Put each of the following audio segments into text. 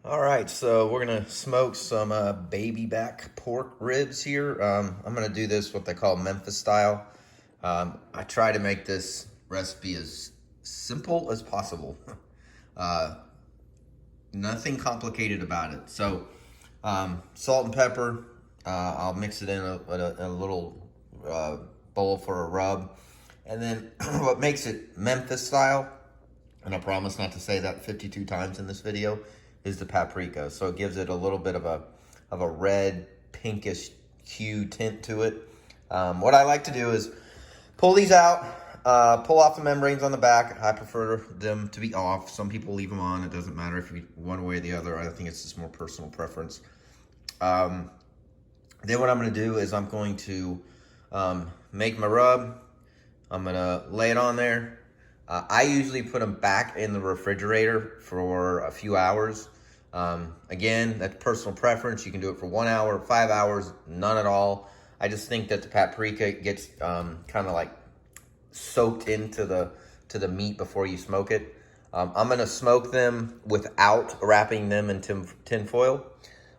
All right, so we're gonna smoke some baby back pork ribs here. I'm gonna do this what they call Memphis style. I try to make this recipe as simple as possible. Uh, Nothing complicated about it. So salt and pepper. I'll mix it in a little bowl for a rub. And then what makes it Memphis style, and I promise not to say that 52 times in this video, is the paprika. So it gives it a little bit of a red, pinkish hue tint to it. What I like to do is pull these out, pull off the membranes on the back. I prefer them to be off. Some people leave them on. It doesn't matter if you one way or the other. I think it's just more personal preference. Then what I'm going to do is I'm going to make my rub. I'm going to lay it on there. I usually put them back in the refrigerator for a few hours. Again, that's personal preference. You can do it for 1 hour, 5 hours, none at all. I just think that the paprika gets kind of like soaked into the meat before you smoke it. I'm going to smoke them without wrapping them in tin foil.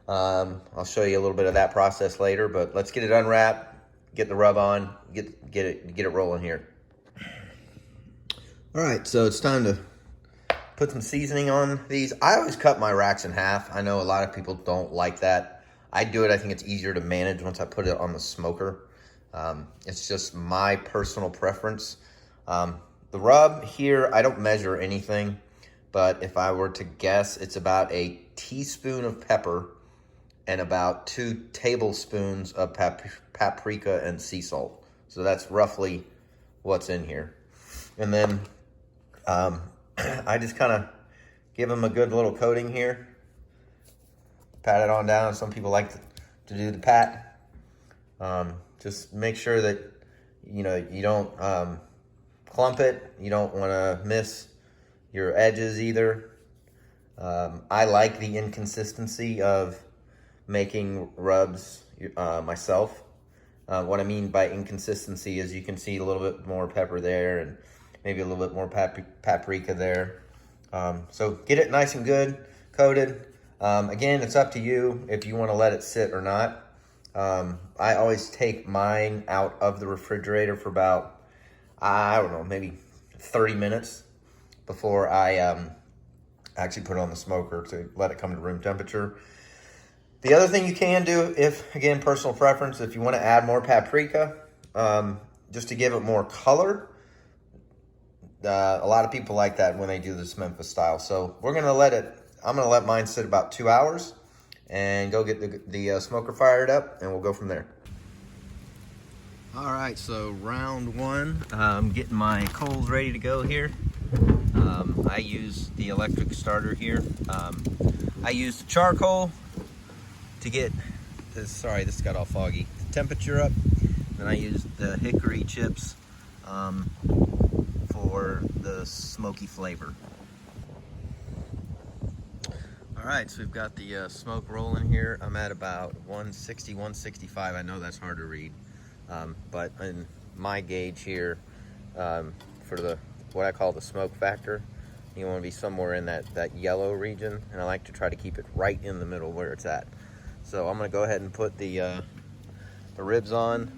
I'll show you a little bit of that process later, but let's get it unwrapped, get the rub on, get it rolling here. All right, so it's time to put some seasoning on these. I always cut my racks in half. I know a lot of people don't like that. I do it. I think it's easier to manage once I put it on the smoker. It's just my personal preference. The rub here, I don't measure anything, but if I were to guess, it's about a teaspoon of pepper and about 2 tablespoons of paprika and sea salt. So that's roughly what's in here. And then I just kind of give them a good little coating here. Pat it on down. Some people like to do the pat. Just make sure that, you don't clump it. You don't want to miss your edges either. I like the inconsistency of making rubs myself. What I mean by inconsistency is you can see a little bit more pepper there and maybe a little bit more paprika there. So get it nice and good, coated. Again, it's up to you if you want to let it sit or not. I always take mine out of the refrigerator for about, I don't know, maybe 30 minutes before I actually put it on the smoker to let it come to room temperature. The other thing you can do, if, again, personal preference, if you want to add more paprika, just to give it more color, a lot of people like that when they do this Memphis style. So I'm going to let mine sit about 2 hours and go get the smoker fired up, and we'll go from there. All right, so round one, I'm getting my coals ready to go here. I use the electric starter here. I use the charcoal to get this, sorry, this got all foggy, the temperature up. Then I use the hickory chips for the smoky flavor. All right, so we've got the smoke rolling here. I'm at about 160, 165. I know that's hard to read, but in my gauge here, for what I call the smoke factor, you want to be somewhere in that yellow region, and I like to try to keep it right in the middle where it's at. So I'm going to go ahead and put the ribs on.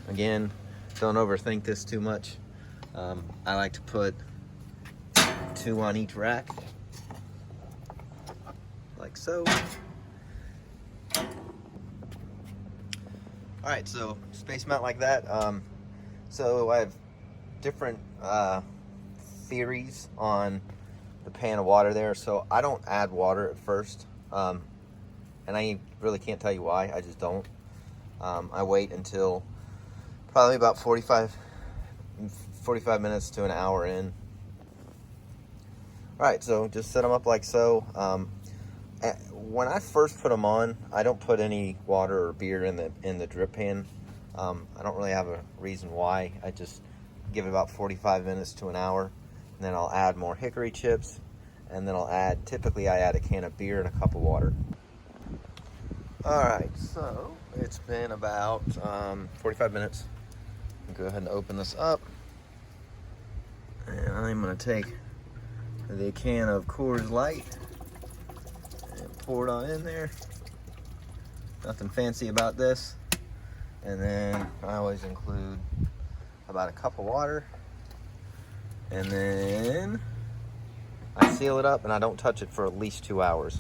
Again, don't overthink this too much. I like to put 2 on each rack, like so. All right, so space them out like that. So I have different theories on the pan of water there. So I don't add water at first. And I really can't tell you why. I just don't. I wait until probably about 45 minutes to an hour in. All right, so just set them up like so. When I first put them on, I don't put any water or beer in the drip pan. I don't really have a reason why. I just give it about 45 minutes to an hour, and then I'll add more hickory chips, and then typically I add a can of beer and a cup of water. All right, so it's been about 45 minutes. I'll go ahead and open this up. And I'm gonna take the can of Coors Light and pour it on in there. Nothing fancy about this. And then I always include about a cup of water. And then I seal it up and I don't touch it for at least 2 hours.